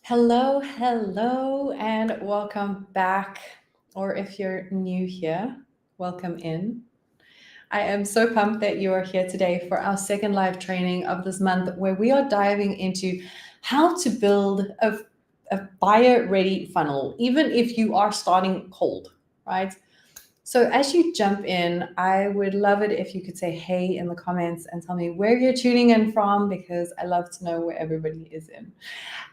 Hello, and welcome back. Or if you're new here, welcome in. I am so pumped that you are here today for our second live training of this month, where we are diving into how to build a buyer ready funnel, even if you are starting cold, right? So as you jump in, I would love it if you could say hey in the comments and tell me where you're tuning in from, because I love to know where everybody is in.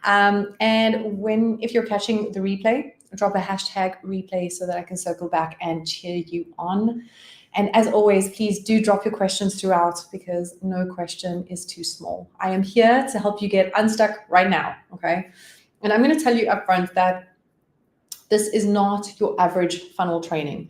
And if you're catching the replay, drop a hashtag replay so that I can circle back and cheer you on. And as always, please do drop your questions throughout, because no question is too small. I am here to help you get unstuck right now, okay? And I'm going to tell you upfront that this is not your average funnel training.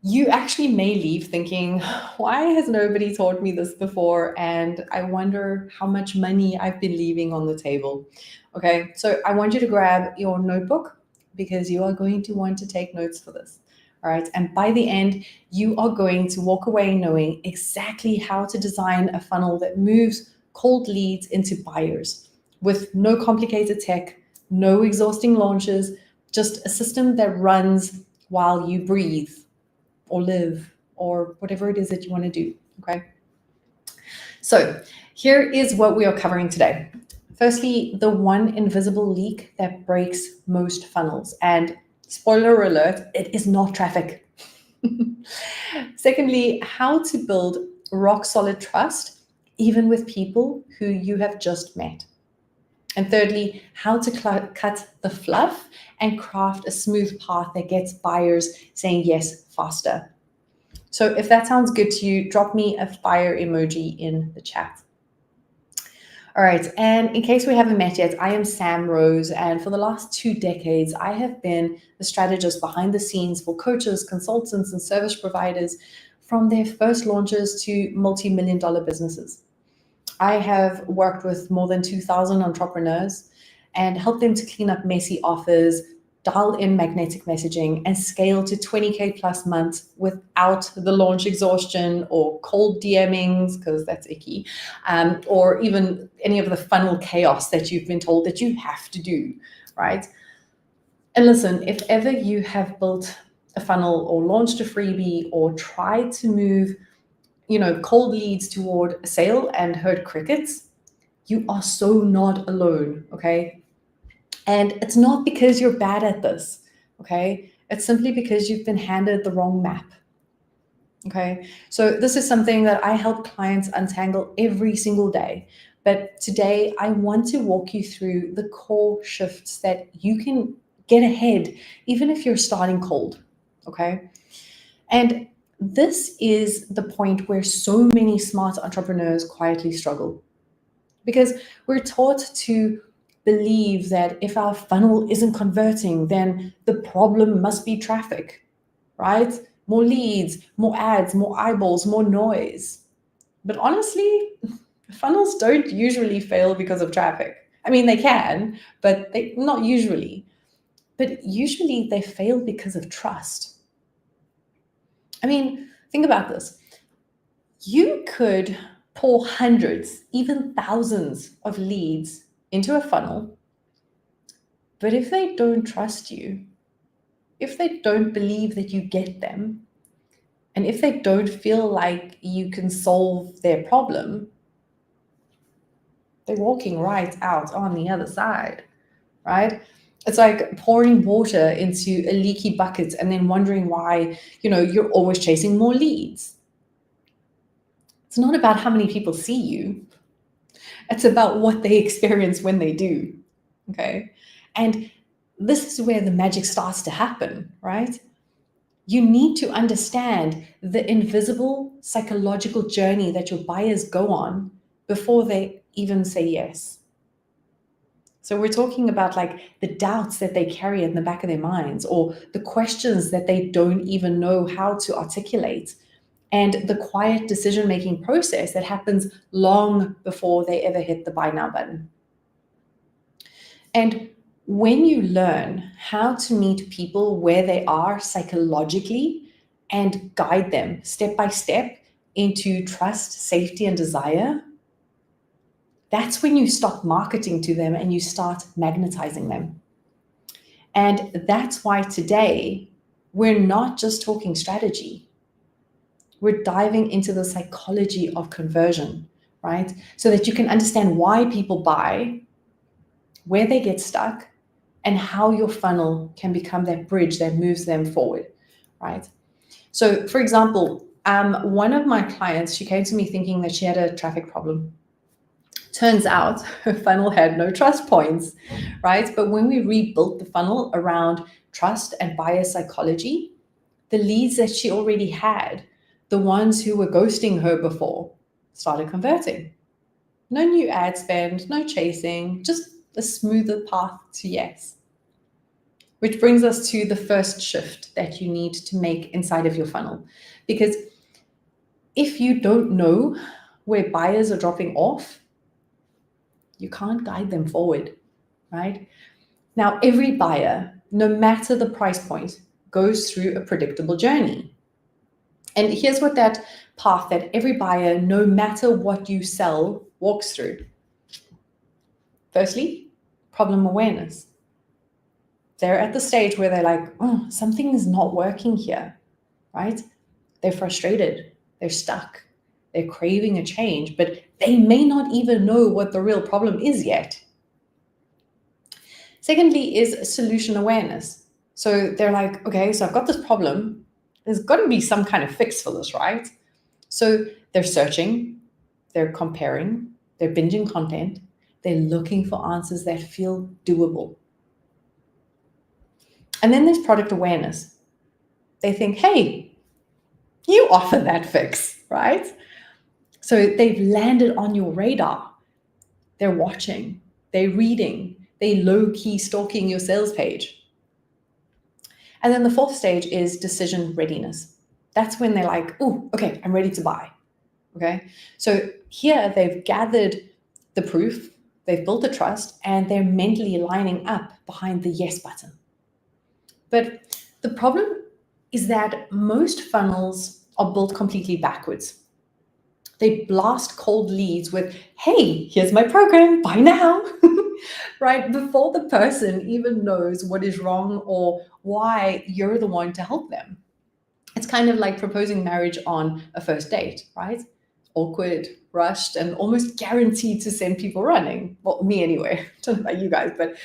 You actually may leave thinking, why has nobody taught me this before? And I wonder how much money I've been leaving on the table. Okay, so I want you to grab your notebook, because you are going to want to take notes for this. All right, and by the end, you are going to walk away knowing exactly how to design a funnel that moves cold leads into buyers with no complicated tech, no exhausting launches, just a system that runs while you breathe or live or whatever it is that you want to do. Okay. So here is what we are covering today. Firstly, the one invisible leak that breaks most funnels. And spoiler alert, it is not traffic. Secondly, how to build rock solid trust, even with people who you have just met. And thirdly, how to cut the fluff and craft a smooth path that gets buyers saying yes faster. So if that sounds good to you, drop me a fire emoji in the chat. All right, and in case we haven't met yet, I am Sam Rose, and for the last 2 decades, I have been the strategist behind the scenes for coaches, consultants, and service providers, from their first launches to multi-million-dollar businesses. I have worked with more than 2,000 entrepreneurs and helped them to clean up messy offers, dial in magnetic messaging, and scale to 20K plus months without the launch exhaustion or cold DMings, because that's icky, or even any of the funnel chaos that you've been told that you have to do, right? And listen, if ever you have built a funnel or launched a freebie or tried to move cold leads toward a sale and heard crickets, you are so not alone, okay? And it's not because you're bad at this, okay? It's simply because you've been handed the wrong map, okay? So this is something that I help clients untangle every single day. But today, I want to walk you through the core shifts that you can get ahead, even if you're starting cold, okay? And this is the point where so many smart entrepreneurs quietly struggle, because we're taught to believe that if our funnel isn't converting, then the problem must be traffic, right? More leads, more ads, more eyeballs, more noise. But honestly, funnels don't usually fail because of traffic. I mean, they can, but they not usually. But usually they fail because of trust. I mean, think about this. You could pour hundreds, even thousands of leads into a funnel, but if they don't trust you, if they don't believe that you get them, and if they don't feel like you can solve their problem, they're walking right out on the other side, right? It's like pouring water into a leaky bucket and then wondering why, you're always chasing more leads. It's not about how many people see you. It's about what they experience when they do. Okay. And this is where the magic starts to happen, right? You need to understand the invisible psychological journey that your buyers go on before they even say yes. So we're talking about like the doubts that they carry in the back of their minds, or the questions that they don't even know how to articulate, and the quiet decision-making process that happens long before they ever hit the buy now button. And when you learn how to meet people where they are psychologically and guide them step by step into trust, safety, and desire, that's when you stop marketing to them and you start magnetizing them. And that's why today we're not just talking strategy. We're diving into the psychology of conversion, right? So that you can understand why people buy, where they get stuck, and how your funnel can become that bridge that moves them forward, right? So, for example, one of my clients, she came to me thinking that she had a traffic problem. Turns out her funnel had no trust points, right? But when we rebuilt the funnel around trust and buyer psychology, the leads that she already had, the ones who were ghosting her before, started converting. No new ad spend, no chasing, just a smoother path to yes. Which brings us to the first shift that you need to make inside of your funnel. Because if you don't know where buyers are dropping off, you can't guide them forward, right? Now, every buyer, no matter the price point, goes through a predictable journey. And here's what that path that every buyer, no matter what you sell, walks through. Firstly, problem awareness. They're at the stage where they're like, oh, something is not working here, right? They're frustrated, they're stuck, they're craving a change, but they may not even know what the real problem is yet. Secondly is solution awareness. So they're like, okay, so I've got this problem. There's got to be some kind of fix for this, right? So they're searching, they're comparing, they're binging content, they're looking for answers that feel doable. And then there's product awareness. They think, hey, you offer that fix, right? So they've landed on your radar. They're watching, they're reading, they low-key stalking your sales page. And then the fourth stage is decision readiness. That's when they're like, oh, okay, I'm ready to buy. Okay. So here they've gathered the proof, they've built the trust, and they're mentally lining up behind the yes button. But the problem is that most funnels are built completely backwards. They blast cold leads with, hey, here's my program, buy now, right? Before the person even knows what is wrong or why you're the one to help them. It's kind of like proposing marriage on a first date, right? Awkward, rushed, and almost guaranteed to send people running. Well, me anyway. I don't know about you guys, but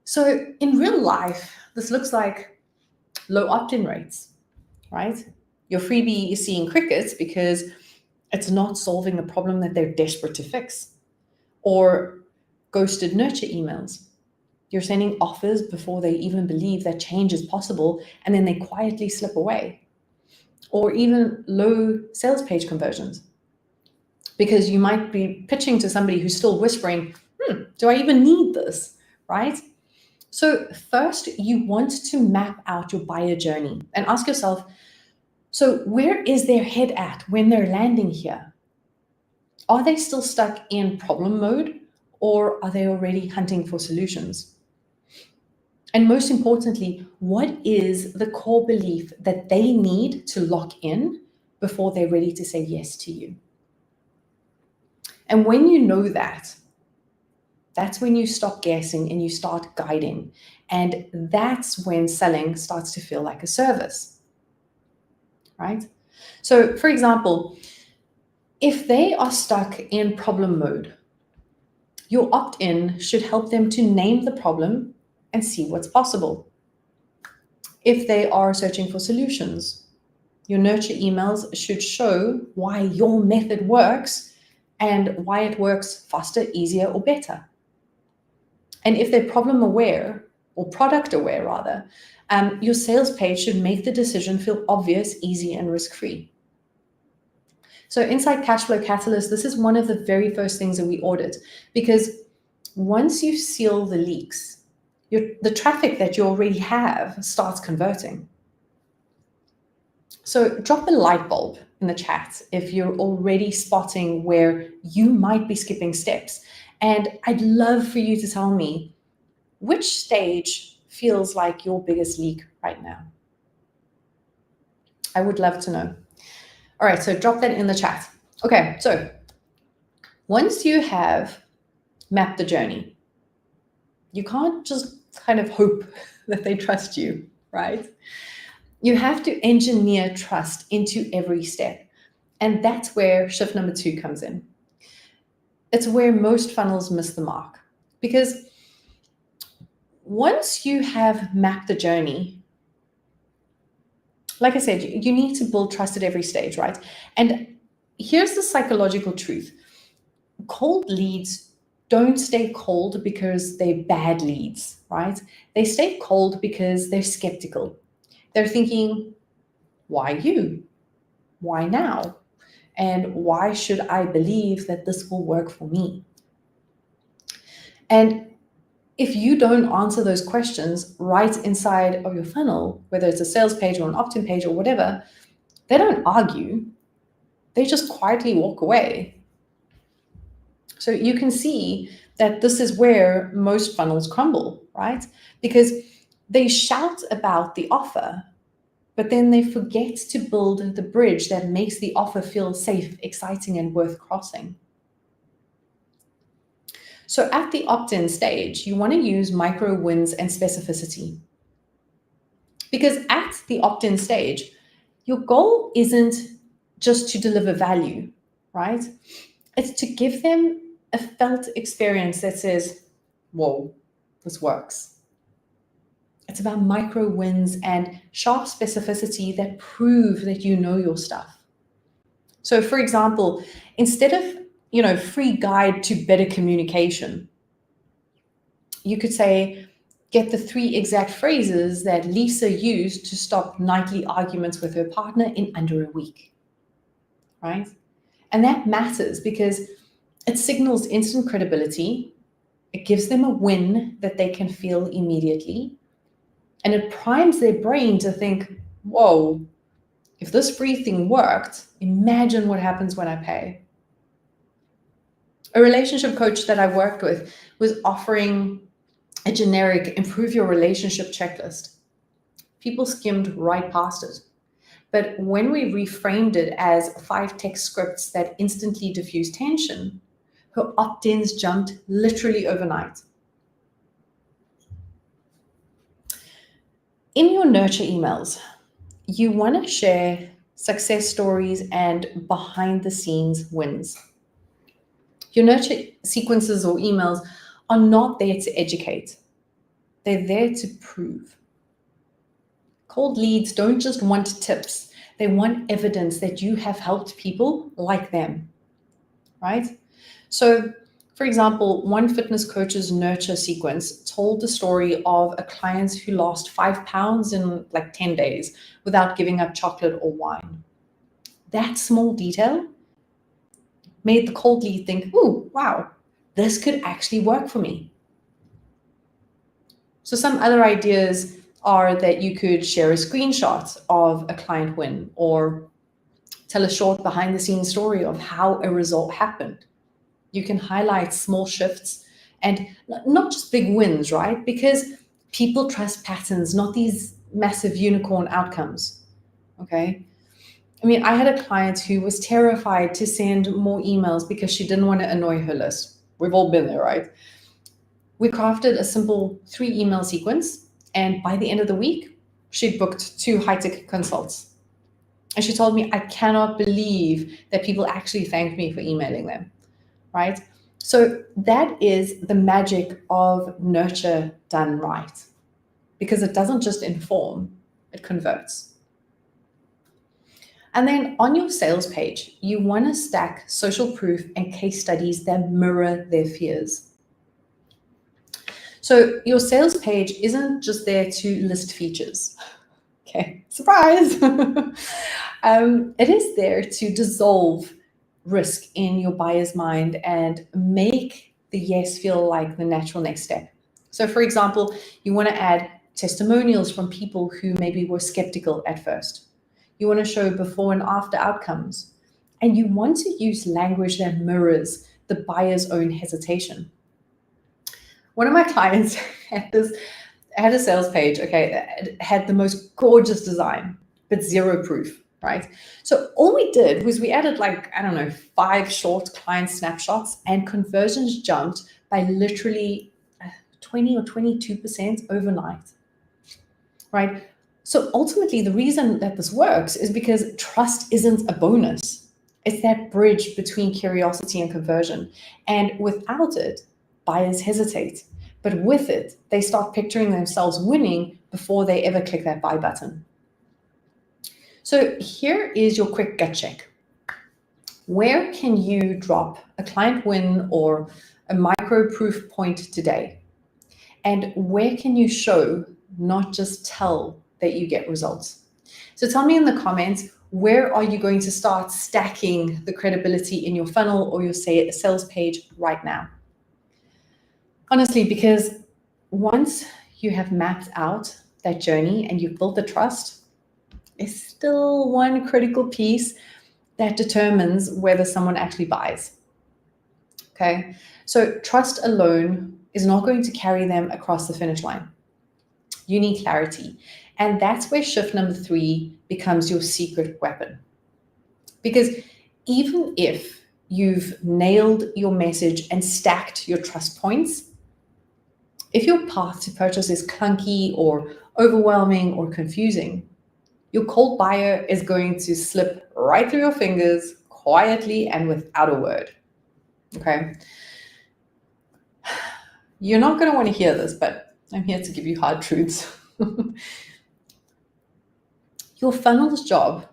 so in real life, this looks like low opt-in rates, right? Your freebie is seeing crickets because it's not solving a problem that they're desperate to fix. Or ghosted nurture emails. You're sending offers before they even believe that change is possible, and then they quietly slip away. Or even low sales page conversions. Because you might be pitching to somebody who's still whispering, do I even need this, right? So first, you want to map out your buyer journey and ask yourself, so where is their head at when they're landing here? Are they still stuck in problem mode, or are they already hunting for solutions? And most importantly, what is the core belief that they need to lock in before they're ready to say yes to you? And when you know that, that's when you stop guessing and you start guiding. And that's when selling starts to feel like a service, right? So, for example, if they are stuck in problem mode, your opt-in should help them to name the problem and see what's possible. If they are searching for solutions, your nurture emails should show why your method works and why it works faster, easier, or better. And if they're problem aware, or product aware rather, your sales page should make the decision feel obvious, easy, and risk-free. So inside Cashflow Catalyst, this is one of the very first things that we audit, because once you seal the leaks, the traffic that you already have starts converting. So drop a light bulb in the chat if you're already spotting where you might be skipping steps. And I'd love for you to tell me which stage feels like your biggest leak right now. I would love to know. All right, so drop that in the chat. Okay, so Once you have mapped the journey, you can't just kind of hope that they trust you, right? You have to engineer trust into every step. And that's where shift number 2 comes in. It's where most funnels miss the mark. Because once you have mapped the journey, like I said, you need to build trust at every stage, right? And here's the psychological truth. Cold leads don't stay cold because they're bad leads, right? They stay cold because they're skeptical. They're thinking, why you? Why now? And why should I believe that this will work for me? And if you don't answer those questions right inside of your funnel, whether it's a sales page or an opt-in page or whatever, they don't argue. They just quietly walk away. So you can see that this is where most funnels crumble, right? Because they shout about the offer, but then they forget to build the bridge that makes the offer feel safe, exciting, and worth crossing. So at the opt-in stage, you want to use micro wins and specificity. Because at the opt-in stage, your goal isn't just to deliver value, right? It's to give them a felt experience that says, whoa, this works. It's about micro wins and sharp specificity that prove that you know your stuff. So for example, instead of, free guide to better communication, you could say, get the 3 exact phrases that Lisa used to stop nightly arguments with her partner in under a week, right? And that matters because it signals instant credibility. It gives them a win that they can feel immediately. And it primes their brain to think, whoa, if this free thing worked, imagine what happens when I pay. A relationship coach that I worked with was offering a generic improve your relationship checklist. People skimmed right past it. But when we reframed it as 5 text scripts that instantly diffuse tension, her opt-ins jumped literally overnight. In your nurture emails, you want to share success stories and behind the scenes wins. Your nurture sequences or emails are not there to educate. They're there to prove. Cold leads don't just want tips. They want evidence that you have helped people like them, right? So, for example, one fitness coach's nurture sequence told the story of a client who lost 5 pounds in like 10 days without giving up chocolate or wine. That small detail made the cold lead think, ooh, wow, this could actually work for me. So some other ideas are that you could share a screenshot of a client win or tell a short behind the scenes story of how a result happened. You can highlight small shifts and not just big wins, right? Because people trust patterns, not these massive unicorn outcomes, okay? I mean, I had a client who was terrified to send more emails because she didn't want to annoy her list. We've all been there, right? We crafted a simple 3 email sequence, and by the end of the week, she'd booked 2 high-ticket consults. And she told me, I cannot believe that people actually thanked me for emailing them, right? So that is the magic of nurture done right, because it doesn't just inform, it converts. And then on your sales page, you want to stack social proof and case studies that mirror their fears. So your sales page isn't just there to list features. Okay, surprise. It is there to dissolve risk in your buyer's mind and make the yes feel like the natural next step. So for example, you want to add testimonials from people who maybe were skeptical at first. You want to show before and after outcomes. And you want to use language that mirrors the buyer's own hesitation. One of my clients had a sales page, okay, it had the most gorgeous design, but zero proof. right? So all we did was we added like, I don't know, 5 short client snapshots, and conversions jumped by literally 20 or 22% overnight, right? So ultimately, the reason that this works is because trust isn't a bonus. It's that bridge between curiosity and conversion. And without it, buyers hesitate. But with it, they start picturing themselves winning before they ever click that buy button. So here is your quick gut check. Where can you drop a client win or a micro proof point today? And where can you show, not just tell, that you get results? So tell me in the comments, where are you going to start stacking the credibility in your funnel or your sales page right now? Honestly, because once you have mapped out that journey and you've built the trust, it's still one critical piece that determines whether someone actually buys. Okay, so trust alone is not going to carry them across the finish line. You need clarity. And that's where shift number 3 becomes your secret weapon. Because even if you've nailed your message and stacked your trust points, if your path to purchase is clunky or overwhelming or confusing, your cold buyer is going to slip right through your fingers quietly and without a word. Okay? You're not going to want to hear this, but I'm here to give you hard truths. Your funnel's job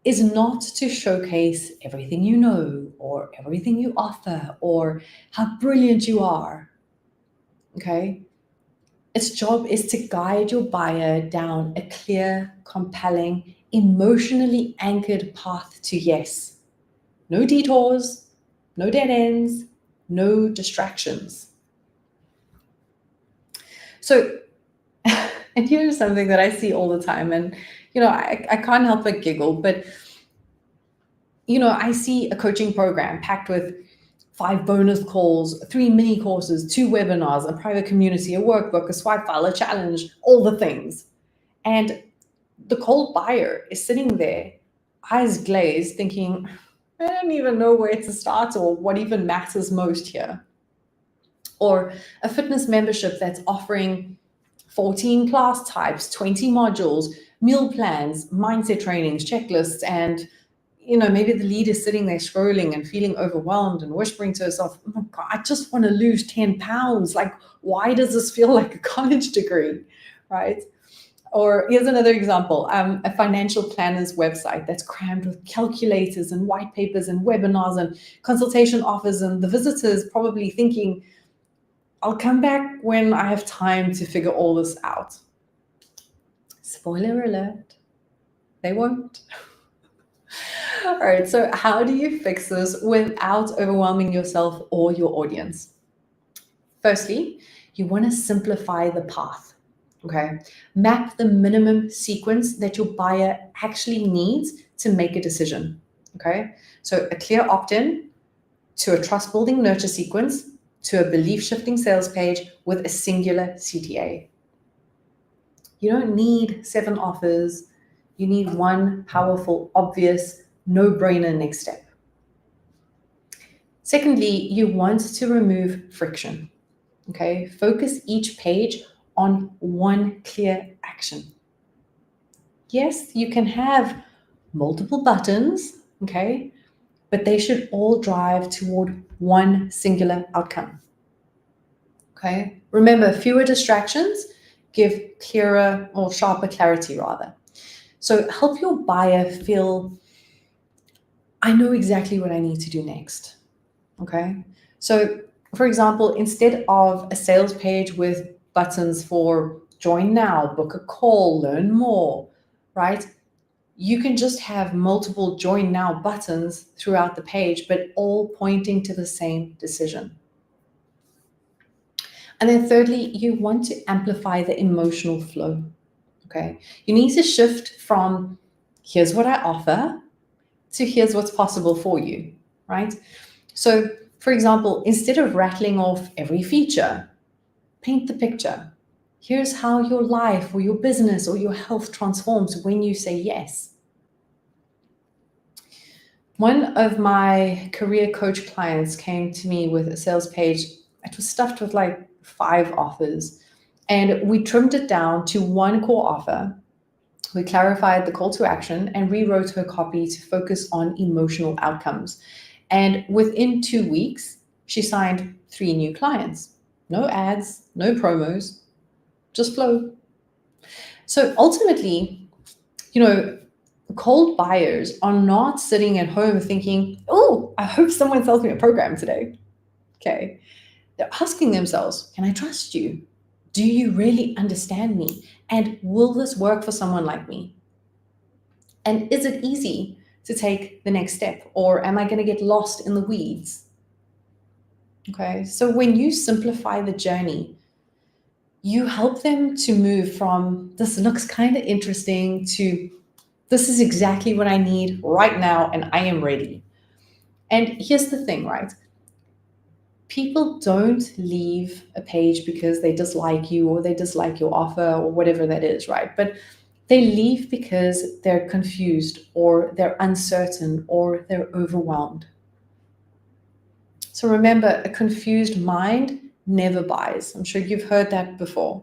is not to showcase everything you know or everything you offer or how brilliant you are. Okay? Its job is to guide your buyer down a clear, compelling, emotionally anchored path to yes. No detours, no dead ends, no distractions. So, and here's something that I see all the time, and I can't help but giggle, but I see a coaching program packed with 5 bonus calls, 3 mini courses, 2 webinars, a private community, a workbook, a swipe file, a challenge, all the things. And the cold buyer is sitting there, eyes glazed, thinking, I don't even know where to start or what even matters most here. Or a fitness membership that's offering 14 class types, 20 modules, meal plans, mindset trainings, checklists, and maybe the lead is sitting there scrolling and feeling overwhelmed and whispering to herself, oh my God, I just want to lose 10 pounds. Like, why does this feel like a college degree, right? Or here's another example, a financial planner's website that's crammed with calculators and white papers and webinars and consultation offers, and the visitors probably thinking, I'll come back when I have time to figure all this out. Spoiler alert, they won't. All right, so how do you fix this without overwhelming yourself or your audience? Firstly, you want to simplify the path, okay? Map the minimum sequence that your buyer actually needs to make a decision, okay? So a clear opt-in to a trust-building nurture sequence to a belief-shifting sales page with a singular CTA. You don't need 7 offers. You need one powerful, obvious, no-brainer next step. Secondly, you want to remove friction. Okay, focus each page on one clear action. Yes, you can have multiple buttons, okay, but they should all drive toward one singular outcome. Okay, remember, fewer distractions give clearer or sharper clarity rather. So help your buyer feel, I know exactly what I need to do next. Okay, so for example, instead of a sales page with buttons for join now, book a call, learn more, right? You can just have multiple join now buttons throughout the page, but all pointing to the same decision. And then thirdly, you want to amplify the emotional flow. Okay, you need to shift from here's what I offer to here's what's possible for you, right? So for example, instead of rattling off every feature, paint the picture. Here's how your life or your business or your health transforms when you say yes. One of my career coach clients came to me with a sales page. It was stuffed with like 5 offers, and we trimmed it down to one core offer. We clarified the call to action and rewrote her copy to focus on emotional outcomes. And within 2 weeks, she signed 3 new clients. No ads, no promos, just flow. So ultimately, cold buyers are not sitting at home thinking, oh, I hope someone sells me a program today. Okay. They're asking themselves, can I trust you? Do you really understand me? And will this work for someone like me? And is it easy to take the next step? Or am I going to get lost in the weeds? Okay. So when you simplify the journey, you help them to move from this looks kind of interesting to this is exactly what I need right now and I am ready. And here's the thing, right? People don't leave a page because they dislike you or they dislike your offer or whatever that is, right? But they leave because they're confused or they're uncertain or they're overwhelmed. So remember, a confused mind never buys. I'm sure you've heard that before.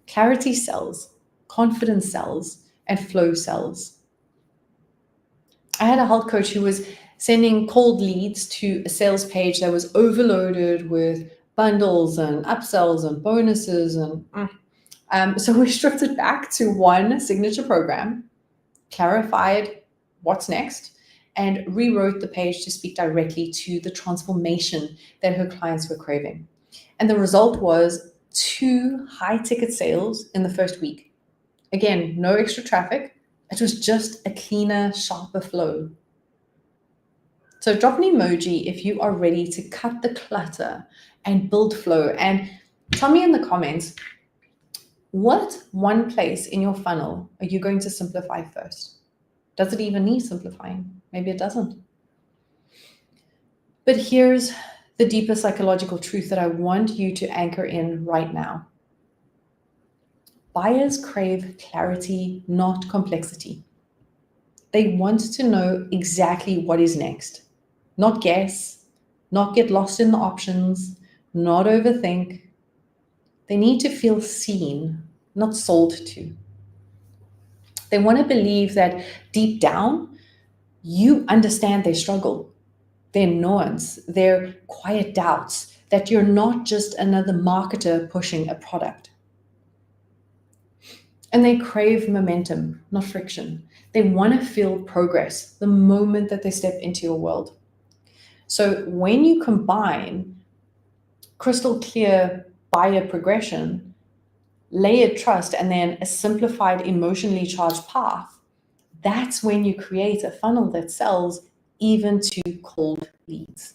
Clarity sells, confidence sells, and flow sells. I had a health coach who was sending cold leads to a sales page that was overloaded with bundles and upsells and bonuses. And so we stripped it back to one signature program, clarified what's next, and rewrote the page to speak directly to the transformation that her clients were craving. And the result was 2 high-ticket sales in the first week. Again, no extra traffic. It was just a cleaner, sharper flow. So drop an emoji if you are ready to cut the clutter and build flow. And tell me in the comments, what one place in your funnel are you going to simplify first? Does it even need simplifying? Maybe it doesn't. But here's the deeper psychological truth that I want you to anchor in right now. Buyers crave clarity, not complexity. They want to know exactly what is next, not guess, not get lost in the options, not overthink. They need to feel seen, not sold to. They want to believe that deep down, you understand their struggle, their nuance, their quiet doubts, that you're not just another marketer pushing a product. And they crave momentum, not friction. They want to feel progress the moment that they step into your world. So when you combine crystal clear buyer progression, layered trust, and then a simplified emotionally charged path, that's when you create a funnel that sells even to cold leads.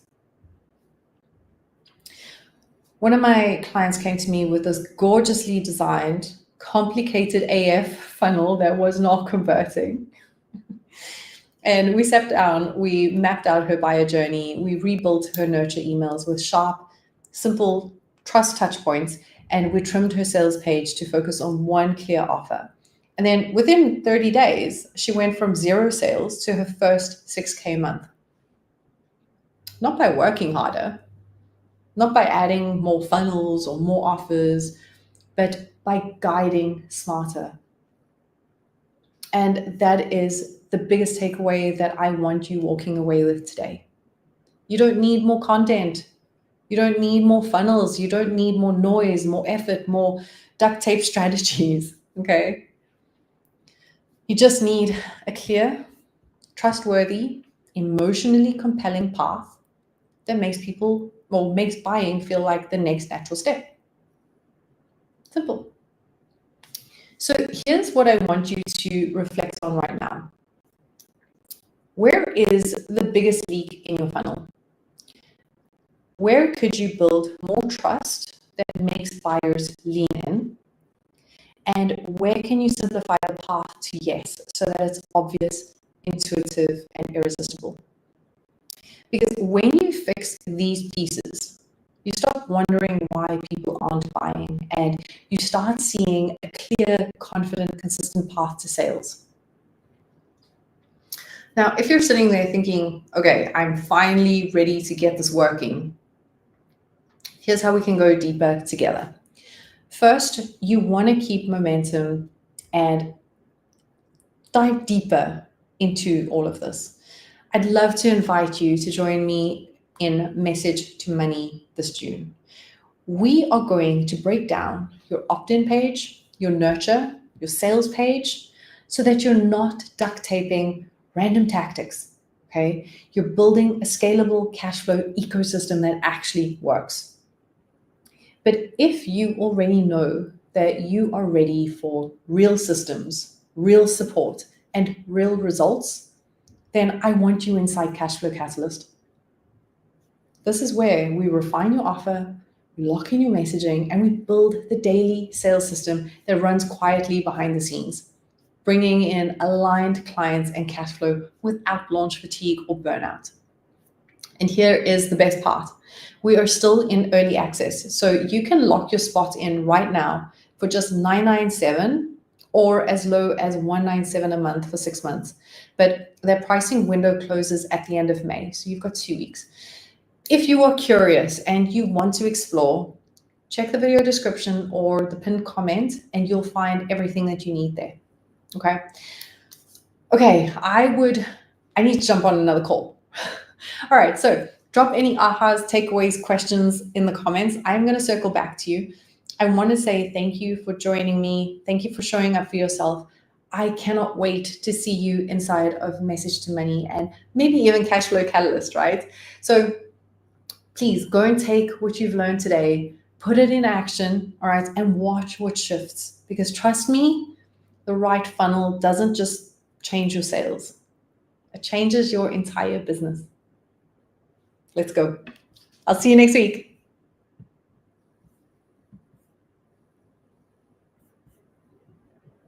One of my clients came to me with this gorgeously designed, complicated AF funnel that was not converting. And we sat down, we mapped out her buyer journey, we rebuilt her nurture emails with sharp, simple trust touch points, and we trimmed her sales page to focus on one clear offer. And then within 30 days, she went from 0 sales to her first 6K month. Not by working harder, not by adding more funnels or more offers, but by guiding smarter. And that is the biggest takeaway that I want you walking away with today. You don't need more content. You don't need more funnels. You don't need more noise, more effort, more duct tape strategies, okay? You just need a clear, trustworthy, emotionally compelling path that makes people, or makes buying feel like the next natural step. Simple. So here's what I want you to reflect on right now. Where is the biggest leak in your funnel? Where could you build more trust that makes buyers lean in? And where can you simplify the path to yes so that it's obvious, intuitive, and irresistible? Because when you fix these pieces, you stop wondering why people aren't buying, and you start seeing a clear, confident, consistent path to sales. Now, if you're sitting there thinking, okay, I'm finally ready to get this working, here's how we can go deeper together. First, you want to keep momentum and dive deeper into all of this. I'd love to invite you to join me in Message to Money this June. We are going to break down your opt-in page, your nurture, your sales page, so that you're not duct taping random tactics, okay? You're building a scalable cash flow ecosystem that actually works. But if you already know that you are ready for real systems, real support, and real results, then I want you inside Cashflow Catalyst. This is where we refine your offer, we lock in your messaging, and we build the daily sales system that runs quietly behind the scenes, bringing in aligned clients and cash flow without launch fatigue or burnout. And here is the best part. We are still in early access, so you can lock your spot in right now for just $997 or as low as $197 a month for 6 months. But their pricing window closes at the end of May, so you've got 2 weeks. If you are curious and you want to explore, check the video description or the pinned comment and you'll find everything that you need there. Okay, I need to jump on another call. All right, so drop any ahas, takeaways, questions in the comments. I'm going to circle back to you. I want to say thank you for joining me. Thank you for showing up for yourself. I cannot wait to see you inside of Message to Money and maybe even Cashflow Catalyst, right? So please go and take what you've learned today, put it in action, all right, and watch what shifts. Because trust me, the right funnel doesn't just change your sales. It changes your entire business. Let's go. I'll see you next week.